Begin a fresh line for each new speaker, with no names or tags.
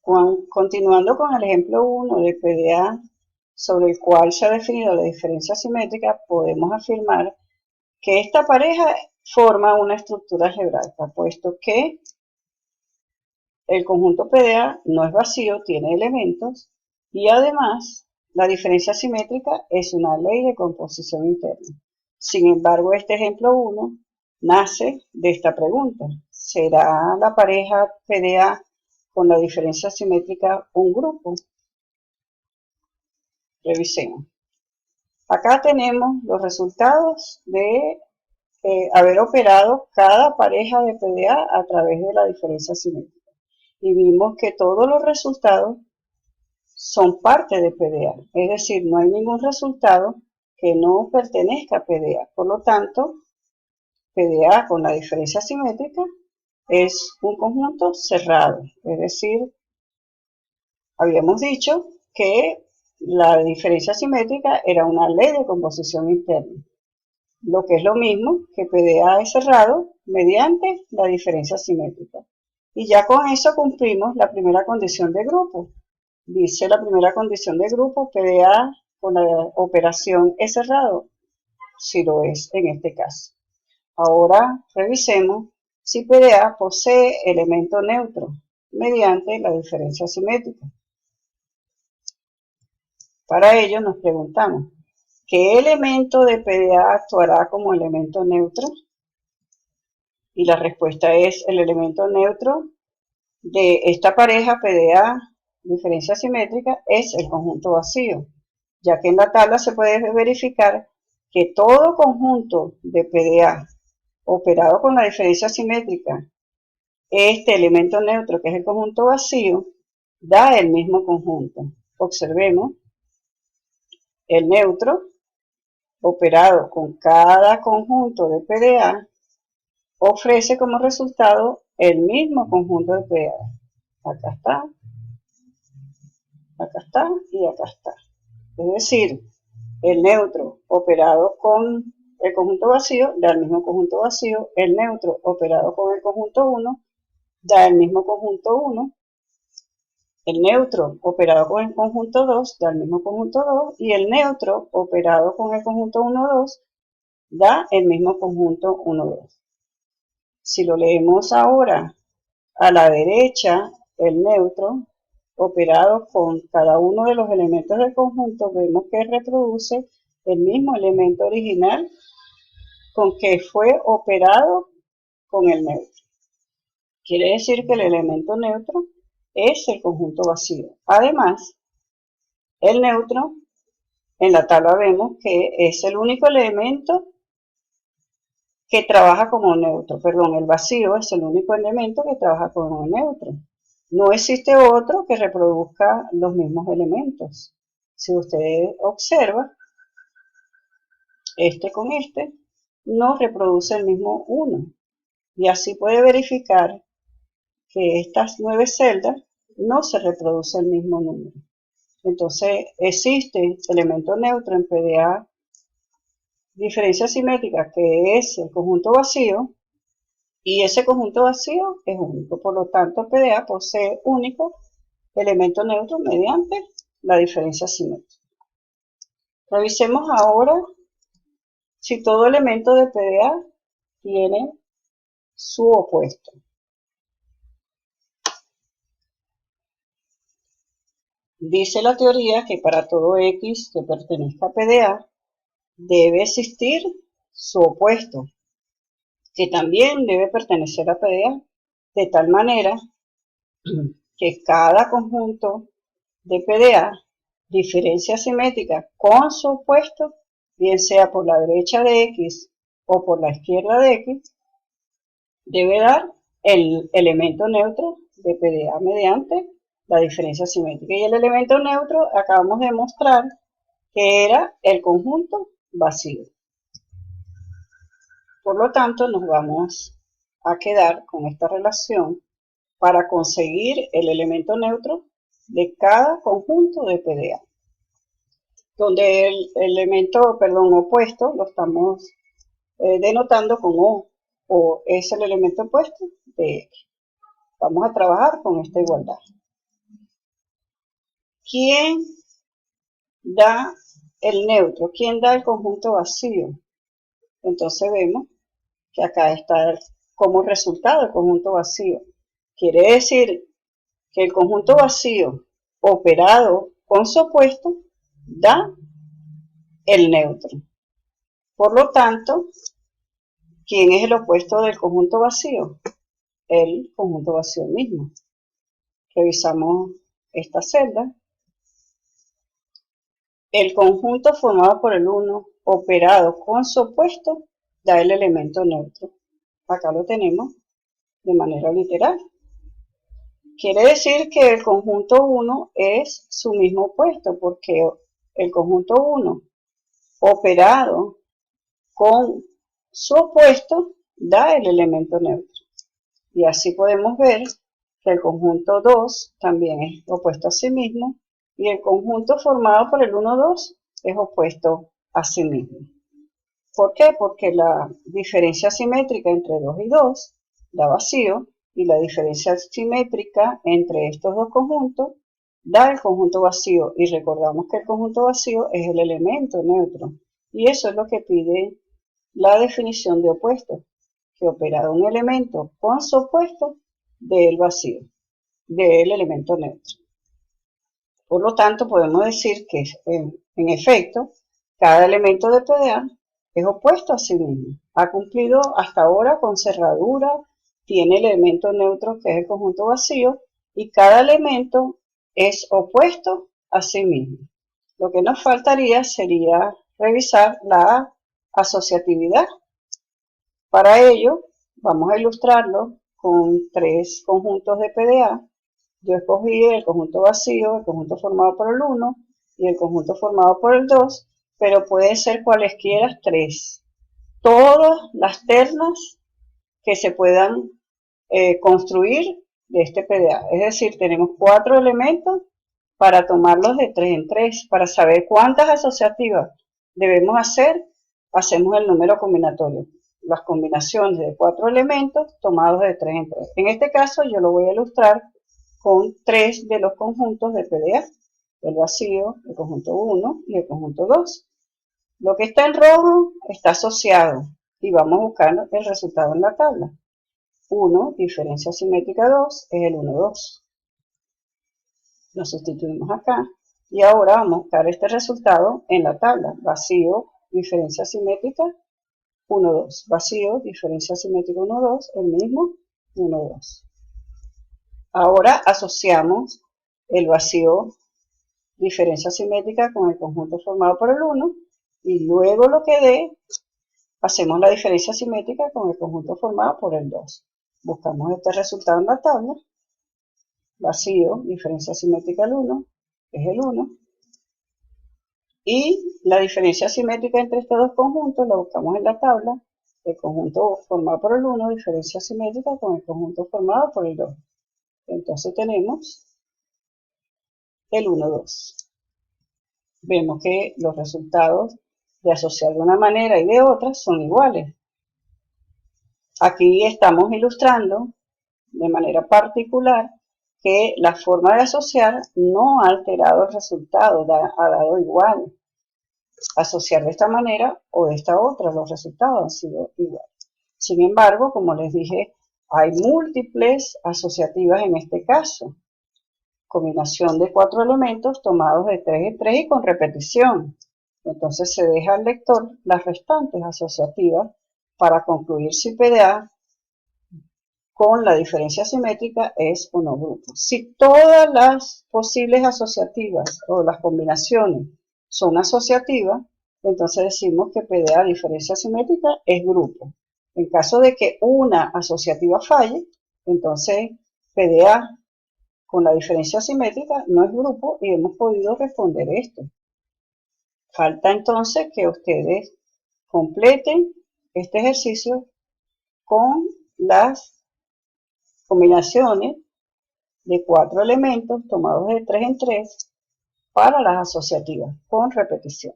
Continuando con el ejemplo 1 de PDA, sobre el cual se ha definido la diferencia simétrica, podemos afirmar que esta pareja forma una estructura algebraica, puesto que el conjunto PDA no es vacío, tiene elementos, y además la diferencia simétrica es una ley de composición interna. Sin embargo, este ejemplo 1 nace de esta pregunta: ¿será la pareja PDA con la diferencia simétrica un grupo? Revisemos. Acá tenemos los resultados de haber operado cada pareja de PDA a través de la diferencia simétrica. Y vimos que todos los resultados son parte de PDA. Es decir, no hay ningún resultado que no pertenezca a PDA. Por lo tanto, PDA con la diferencia simétrica es un conjunto cerrado. Es decir, habíamos dicho que la diferencia simétrica era una ley de composición interna, lo que es lo mismo que PDA es cerrado mediante la diferencia simétrica. Y ya con eso cumplimos la primera condición de grupo. Dice la primera condición de grupo: PDA con la operación es cerrado, si lo es en este caso. Ahora revisemos si PDA posee elemento neutro mediante la diferencia simétrica. Para ello nos preguntamos, ¿qué elemento de PDA actuará como elemento neutro? Y la respuesta es: el elemento neutro de esta pareja PDA, diferencia simétrica, es el conjunto vacío, ya que en la tabla se puede verificar que todo conjunto de PDA operado con la diferencia simétrica, este elemento neutro, que es el conjunto vacío, da el mismo conjunto. Observemos, el neutro operado con cada conjunto de PDA ofrece como resultado el mismo conjunto de PDA. Acá está y acá está. Es decir, el neutro operado con el conjunto vacío da el mismo conjunto vacío, el neutro operado con el conjunto 1 da el mismo conjunto 1, el neutro operado con el conjunto 2 da el mismo conjunto 2 y el neutro operado con el conjunto 1, 2 da el mismo conjunto 1, 2. Si lo leemos ahora a la derecha, el neutro operado con cada uno de los elementos del conjunto, vemos que reproduce el mismo elemento original con que fue operado con el neutro. Quiere decir que el elemento neutro es el conjunto vacío. Además, el neutro, en la tabla vemos que es el único elemento que trabaja como neutro. Perdón, el vacío es el único elemento que trabaja como neutro. No existe otro que reproduzca los mismos elementos. Si usted observa, este con este no reproduce el mismo 1. Y así puede verificar que estas 9 celdas no se reproduce el mismo número. Entonces, existe elemento neutro en PDA diferencia simétrica, que es el conjunto vacío, y ese conjunto vacío es único. Por lo tanto, PDA posee único elemento neutro mediante la diferencia simétrica. Revisemos ahora si todo elemento de PDA tiene su opuesto. Dice la teoría que para todo X que pertenezca a PDA debe existir su opuesto, que también debe pertenecer a PDA, de tal manera que cada conjunto de PDA, diferencia simétrica con su opuesto, bien sea por la derecha de X o por la izquierda de X, debe dar el elemento neutro de PDA mediante la diferencia simétrica. Y el elemento neutro acabamos de mostrar que era el conjunto vacío. Por lo tanto, nos vamos a quedar con esta relación para conseguir el elemento neutro de cada conjunto de PDA, donde el elemento, opuesto lo estamos denotando con O es el elemento opuesto de X. Vamos a trabajar con esta igualdad. ¿quién da el neutro? ¿Quién da el conjunto vacío? Entonces vemos que acá está como resultado el conjunto vacío. Quiere decir que el conjunto vacío operado con su opuesto da el neutro. Por lo tanto, ¿quién es el opuesto del conjunto vacío? El conjunto vacío mismo. Revisamos esta celda. El conjunto formado por el 1 operado con su opuesto da el elemento neutro. Acá lo tenemos de manera literal. Quiere decir que el conjunto 1 es su mismo opuesto, porque el conjunto 1 operado con su opuesto da el elemento neutro. Y así podemos ver que el conjunto 2 también es opuesto a sí mismo y el conjunto formado por el 1, 2 es opuesto a sí mismo. ¿Por qué? Porque la diferencia simétrica entre 2 y 2 da vacío y la diferencia simétrica entre estos dos conjuntos da el conjunto vacío. Y recordamos que el conjunto vacío es el elemento neutro. Y eso es lo que pide la definición de opuesto, que operado un elemento con su opuesto dé el vacío, del elemento neutro. Por lo tanto, podemos decir que en efecto, cada elemento de PDA es opuesto a sí mismo. Ha cumplido hasta ahora con cerradura, tiene el elemento neutro que es el conjunto vacío y cada elemento es opuesto a sí mismo. Lo que nos faltaría sería revisar la asociatividad. Para ello, vamos a ilustrarlo con tres conjuntos de PDA. Yo escogí el conjunto vacío, el conjunto formado por el 1 y el conjunto formado por el 2, pero puede ser cualesquiera tres. Todas las ternas que se puedan construir de este PDA. Es decir, tenemos 4 elementos para tomarlos de 3 en 3. Para saber cuántas asociativas debemos hacer, hacemos el número combinatorio. Las combinaciones de 4 elementos tomados de 3 en 3. En este caso yo lo voy a ilustrar con 3 de los conjuntos de PDA, el vacío, el conjunto 1 y el conjunto 2. Lo que está en rojo está asociado y vamos a buscar el resultado en la tabla. 1, diferencia simétrica 2, es el 1, 2. Lo sustituimos acá y ahora vamos a buscar este resultado en la tabla. Vacío, diferencia simétrica 1, 2. Vacío, diferencia simétrica 1, 2, el mismo 1, 2. Ahora asociamos el vacío, diferencia simétrica con el conjunto formado por el 1 y luego lo que dé, hacemos la diferencia simétrica con el conjunto formado por el 2. Buscamos este resultado en la tabla. Vacío, diferencia simétrica del 1, es el 1. Y la diferencia simétrica entre estos dos conjuntos la buscamos en la tabla. El conjunto formado por el 1, diferencia simétrica con el conjunto formado por el 2. Entonces tenemos el 1, 2. Vemos que los resultados de asociar de una manera y de otra son iguales. Aquí estamos ilustrando de manera particular que la forma de asociar no ha alterado el resultado, ha dado igual. Asociar de esta manera o de esta otra, los resultados han sido iguales. Sin embargo, como les dije, hay múltiples asociativas en este caso. Combinación de 4 elementos tomados de 3 en 3 y con repetición. Entonces se deja al lector las restantes asociativas para concluir si PDA con la diferencia simétrica es o no grupo. Si todas las posibles asociativas o las combinaciones son asociativas, entonces decimos que PDA diferencia simétrica es grupo. En caso de que una asociativa falle, entonces PDA con la diferencia simétrica no es grupo y hemos podido responder esto. Falta entonces que ustedes completen este ejercicio con las combinaciones de 4 elementos tomados de 3 en 3 para las asociativas con repetición.